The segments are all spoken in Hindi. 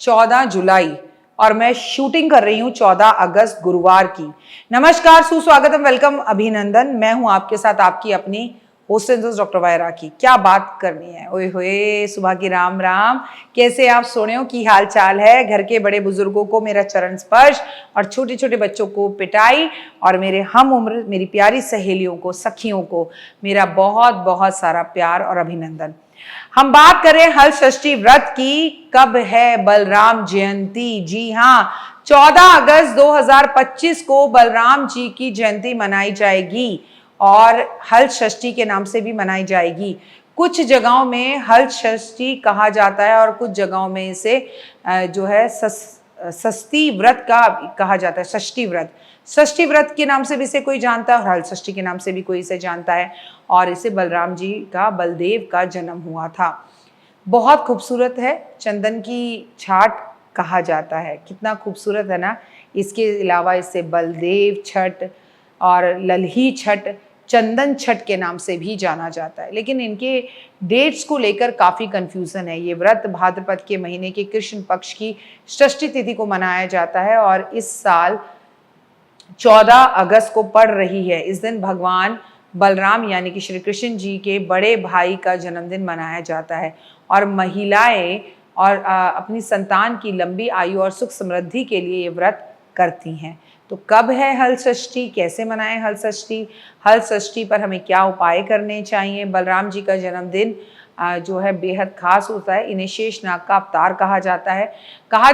14 जुलाई और मैं शूटिंग कर रही हूँ 14 अगस्त गुरुवार की। नमस्कार, सुस्वागतम, वेलकम, अभिनंदन। मैं हूँ आपके साथ आपकी अपनी होस्ट डॉक्टर वाई राखी। क्या बात करनी है, ओए होए, सुबह की राम राम। कैसे आप सोने हो, की हाल चाल है? घर के बड़े बुजुर्गों को मेरा चरण स्पर्श और छोटे छोटे बच्चों को पिटाई और मेरे हम उम्र मेरी प्यारी सहेलियों को, सखियों को मेरा बहुत बहुत सारा प्यार और अभिनंदन। हम बात करें हल षष्ठी व्रत की। कब है बलराम जयंती? जी हाँ, 14 अगस्त 2025 को बलराम जी की जयंती मनाई जाएगी और हल षष्ठी के नाम से भी मनाई जाएगी। कुछ जगहों में हल षष्ठी कहा जाता है और कुछ जगहों में इसे जो है षष्ठी व्रत का कहा जाता है। षष्ठी व्रत के नाम से भी इसे कोई जानता है और हल षष्ठी के नाम से भी कोई इसे जानता है। और इसे बलराम जी का, बलदेव का जन्म हुआ था। बहुत खूबसूरत है, चंदन की छाट कहा जाता है। कितना खूबसूरत है ना। इसके अलावा इसे बलदेव छठ और लल्ही छठ, चंदन छठ के नाम से भी जाना जाता है। लेकिन इनके डेट्स को लेकर काफ़ी कंफ्यूजन है। ये व्रत भाद्रपद के महीने के कृष्ण पक्ष की षष्ठी तिथि को मनाया जाता है और इस साल 14 अगस्त को पड़ रही है। इस दिन भगवान बलराम यानी कि श्री कृष्ण जी के बड़े भाई का जन्मदिन मनाया जाता है और महिलाएं और अपनी संतान की लंबी आयु और सुख समृद्धि के लिए ये व्रत करती हैं। तो कब है हल षष्ठी, कैसे मनाएं हल षष्ठी? हल षष्ठी पर हमें क्या उपाय करने चाहिए? बलराम जी का जन्मदिन जो है बेहद खास होता है। इन्हें शेषनाग का अवतार कहा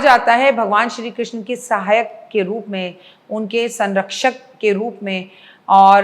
जाता है। भगवान श्री कृष्ण के सहायक के रूप में, उनके संरक्षक के रूप में और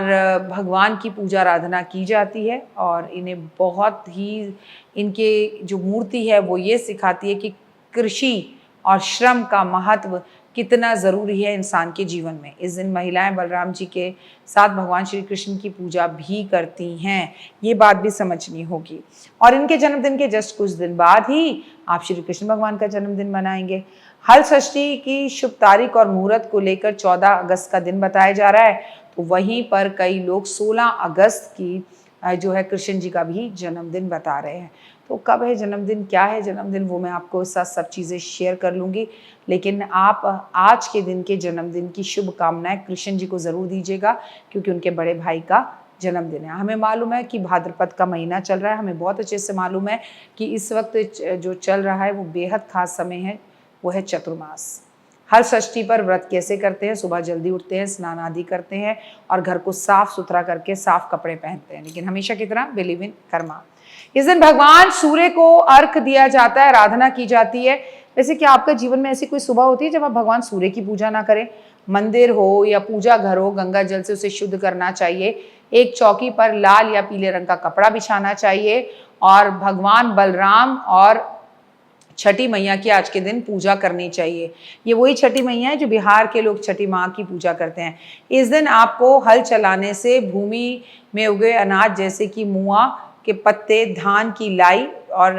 भगवान की पूजा आराधना की जाती है। और इन्हें बहुत ही, इनके जो मूर्ति है वो ये सिखाती है कि कृषि और श्रम का महत्व कितना ज़रूरी है इंसान के जीवन में। इस दिन महिलाएं बलराम जी के साथ भगवान श्री कृष्ण की पूजा भी करती हैं, ये बात भी समझनी होगी। और इनके जन्मदिन के जस्ट कुछ दिन बाद ही आप श्री कृष्ण भगवान का जन्मदिन मनाएंगे। हल षष्ठी की शुभ तारीख और मुहूर्त को लेकर 14 अगस्त का दिन बताया जा रहा है। तो वहीं पर कई लोग 16 अगस्त की जो है कृष्ण जी का भी जन्मदिन बता रहे हैं। तो कब है जन्मदिन, क्या है जन्मदिन, वो मैं आपको साथ सब चीज़ें शेयर कर लूँगी। लेकिन आप आज के दिन के जन्मदिन की शुभकामनाएं कृष्ण जी को ज़रूर दीजिएगा, क्योंकि उनके बड़े भाई का जन्मदिन है। हमें मालूम है कि भाद्रपद का महीना चल रहा है, हमें बहुत अच्छे से मालूम है कि इस वक्त जो चल रहा है वो बेहद खास समय है, वो है चतुर्मास। हल षष्ठी पर व्रत कैसे करते हैं? सुबह जल्दी उठते हैं, स्नान आदि करते हैं और घर को साफ सुथरा करके साफ कपड़े पहनते हैं। लेकिन हमेशा की तरह बिलीव इन कर्मा। इस दिन भगवान सूर्य को अर्घ दिया जाता है, आराधना की जाती है। वैसे क्या आपका जीवन में ऐसी कोई सुबह होती है जब आप भगवान सूर्य की पूजा ना करें? मंदिर हो या पूजा घर हो, गंगा जल से उसे शुद्ध करना चाहिए। एक चौकी पर लाल या पीले रंग का कपड़ा बिछाना चाहिए और भगवान बलराम और छठी मैया की आज के दिन पूजा करनी चाहिए। ये वही छठी मैया है जो बिहार के लोग छठी माँ की पूजा करते हैं। इस दिन आपको हल चलाने से भूमि में उगे अनाज जैसे कि मुआ के पत्ते, धान की लाई और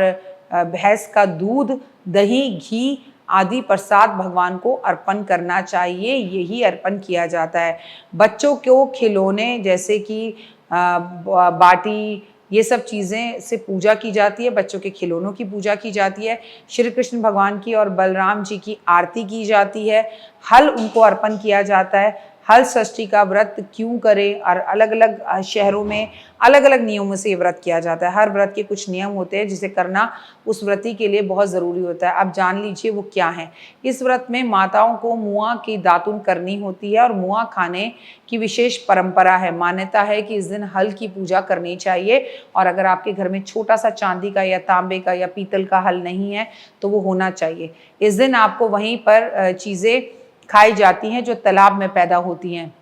भैंस का दूध, दही, घी आदि प्रसाद भगवान को अर्पण करना चाहिए। यही अर्पण किया जाता है। बच्चों को खिलौने जैसे कि बाटी, ये सब चीज़ें से पूजा की जाती है। बच्चों के खिलौनों की पूजा की जाती है। श्री कृष्ण भगवान की और बलराम जी की आरती की जाती है। हल उनको अर्पण किया जाता है। हल षष्ठी का व्रत क्यों करें, और अलग अलग शहरों में अलग अलग नियमों से ये व्रत किया जाता है। हर व्रत के कुछ नियम होते हैं जिसे करना उस व्रती के लिए बहुत ज़रूरी होता है। अब जान लीजिए वो क्या है। इस व्रत में माताओं को मुआ की दातुन करनी होती है और मुआ खाने की विशेष परंपरा है। मान्यता है कि इस दिन हल की पूजा करनी चाहिए और अगर आपके घर में छोटा सा चांदी का या तांबे का या पीतल का हल नहीं है तो वो होना चाहिए। इस दिन आपको वहीं पर चीज़ें खाई जाती हैं जो तालाब में पैदा होती हैं।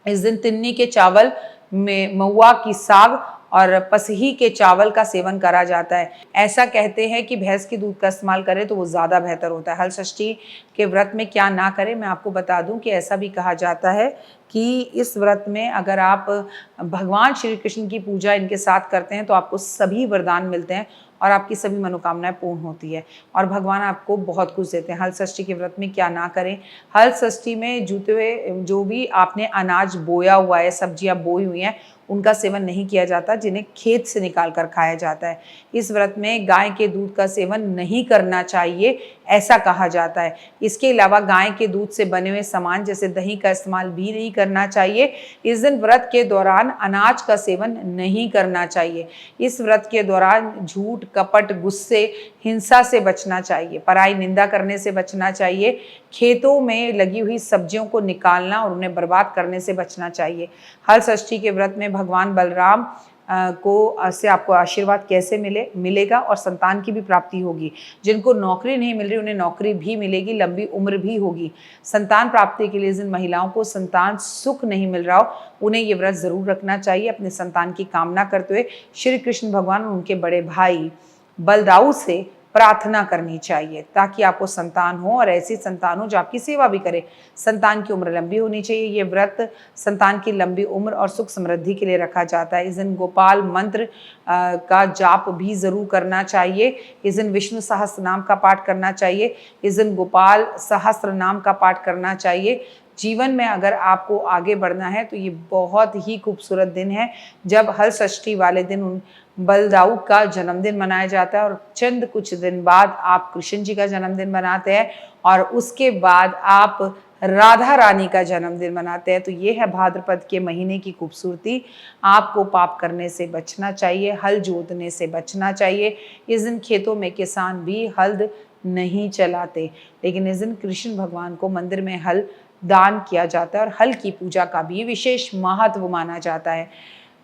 इस दिन तिन्नी के चावल में महुआ की साग और पसही के चावल का सेवन करा जाता है। ऐसा कहते हैं कि भैंस के दूध का इस्तेमाल करें तो वो ज़्यादा बेहतर होता है। हल षष्ठी के व्रत में क्या ना करें, मैं आपको बता दूं कि ऐसा भी कहा जाता है कि इस व्रत में अगर आप भगवान श्री कृष्ण की पूजा इनके साथ करते हैं तो आपको सभी वरदान मिलते हैं और आपकी सभी मनोकामनाएं पूर्ण होती है और भगवान आपको बहुत कुछ देते हैं। हल षष्ठी के व्रत में क्या ना करें? हल षष्ठी में जूते हुए जो भी आपने अनाज बोया हुआ है, सब्जियां बोई हुई हैं, उनका सेवन नहीं किया जाता, जिन्हें खेत से निकाल कर खाया जाता है। इस व्रत में गाय के दूध का सेवन नहीं करना चाहिए, ऐसा कहा जाता है। इसके अलावा गाय के दूध से बने हुए सामान जैसे दही का इस्तेमाल भी नहीं करना चाहिए। इस दिन व्रत के दौरान अनाज का सेवन नहीं करना चाहिए। इस व्रत के दौरान झूठ, कपट, गुस्से, हिंसा से बचना चाहिए, पराई निंदा करने से बचना चाहिए, खेतों में लगी हुई सब्जियों को निकालना और उन्हें बर्बाद करने से बचना चाहिए। हल षष्ठी के व्रत में भगवान बलराम से आपको आशीर्वाद कैसे मिलेगा और संतान की भी प्राप्ति होगी। जिनको नौकरी नहीं मिल रही उन्हें नौकरी भी मिलेगी, लंबी उम्र भी होगी। संतान प्राप्ति के लिए जिन महिलाओं को संतान सुख नहीं मिल रहा हो उन्हें ये व्रत जरूर रखना चाहिए। अपने संतान की कामना करते हुए श्री कृष्ण भगवान और उनके बड़े भाई बलदाऊ से प्रार्थना करनी चाहिए ताकि आपको संतान हो और ऐसी संतान हो जो आपकी सेवा भी करे। संतान की उम्र लंबी होनी चाहिए। ये व्रत संतान की लंबी उम्र और सुख समृद्धि के लिए रखा जाता है। इस दिन गोपाल मंत्र का जाप भी जरूर करना चाहिए। इस दिन विष्णु सहस्त्र नाम का पाठ करना चाहिए। इस दिन गोपाल सहस्त्र नाम का पाठ करना चाहिए। जीवन में अगर आपको आगे बढ़ना है तो ये बहुत ही खूबसूरत दिन है जब हल षष्ठी वाले दिन उन बलदाऊ का जन्मदिन मनाया जाता है और चंद कुछ दिन बाद आप कृष्ण जी का जन्मदिन मनाते हैं और उसके बाद आप राधा रानी का जन्मदिन मनाते हैं। तो ये है भाद्रपद के महीने की खूबसूरती। आपको पाप करने से बचना चाहिए, हल जोतने से बचना चाहिए। इस दिन खेतों में किसान भी हल नहीं चलाते, लेकिन इस दिन कृष्ण भगवान को मंदिर में हल दान किया जाता है और हल की पूजा का भी विशेष महत्व माना जाता है।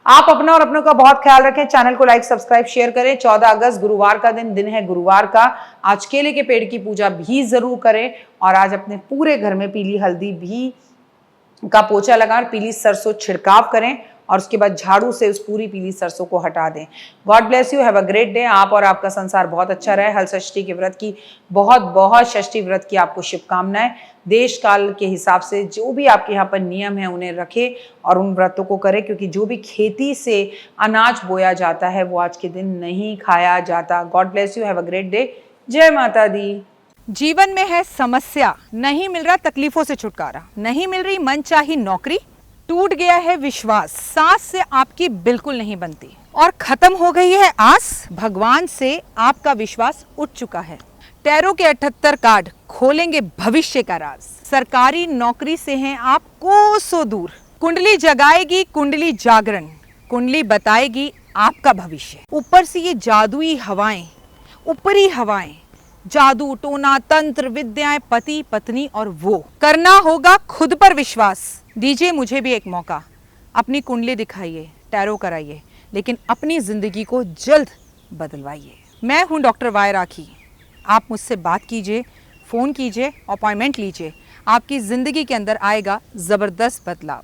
आप अपना और अपनों का बहुत ख्याल रखें। चैनल को लाइक, सब्सक्राइब, शेयर करें। 14 अगस्त गुरुवार का दिन है गुरुवार का। आज केले के पेड़ की पूजा भी जरूर करें और आज अपने पूरे घर में पीली हल्दी भी का पोछा लगाएं, पीली सरसों छिड़काव करें और उसके बाद झाड़ू से उस पूरी पीली सरसों को हटा दें। God bless you, have a great day. आप और आपका संसार बहुत अच्छा रहे। हल षष्ठी के व्रत की बहुत षष्ठी व्रत की आपको शुभकामनाएं। देश काल के हिसाब से जो भी आपके यहाँ पर नियम है उन्हें रखें और उन व्रतों को करें, क्योंकि जो भी खेती से अनाज बोया जाता है वो आज के दिन नहीं खाया जाता। God bless you, have a great day. जय माता दी। जीवन में है समस्या, नहीं मिल रहा तकलीफों से छुटकारा, नहीं मिल रही मनचाही नौकरी, टूट गया है विश्वास, सांस से आपकी बिल्कुल नहीं बनती और खत्म हो गई है आस, भगवान से आपका विश्वास उठ चुका है। टैरो के 78 कार्ड खोलेंगे भविष्य का राज। सरकारी नौकरी से हैं आप कोसों दूर। कुंडली जगाएगी कुंडली जागरण, कुंडली बताएगी आपका भविष्य। ऊपर से ये जादुई हवाएं, ऊपरी हवाएं, जादू टोना तंत्र विद्याएं, पति पत्नी और वो करना होगा खुद पर विश्वास। दीजिए मुझे भी एक मौका, अपनी कुंडली दिखाइए, टैरो कराइए, लेकिन अपनी जिंदगी को जल्द बदलवाइए। मैं हूं डॉक्टर वाई राखी। आप मुझसे बात कीजिए, फ़ोन कीजिए, अपॉइंटमेंट लीजिए। आपकी ज़िंदगी के अंदर आएगा ज़बरदस्त बदलाव।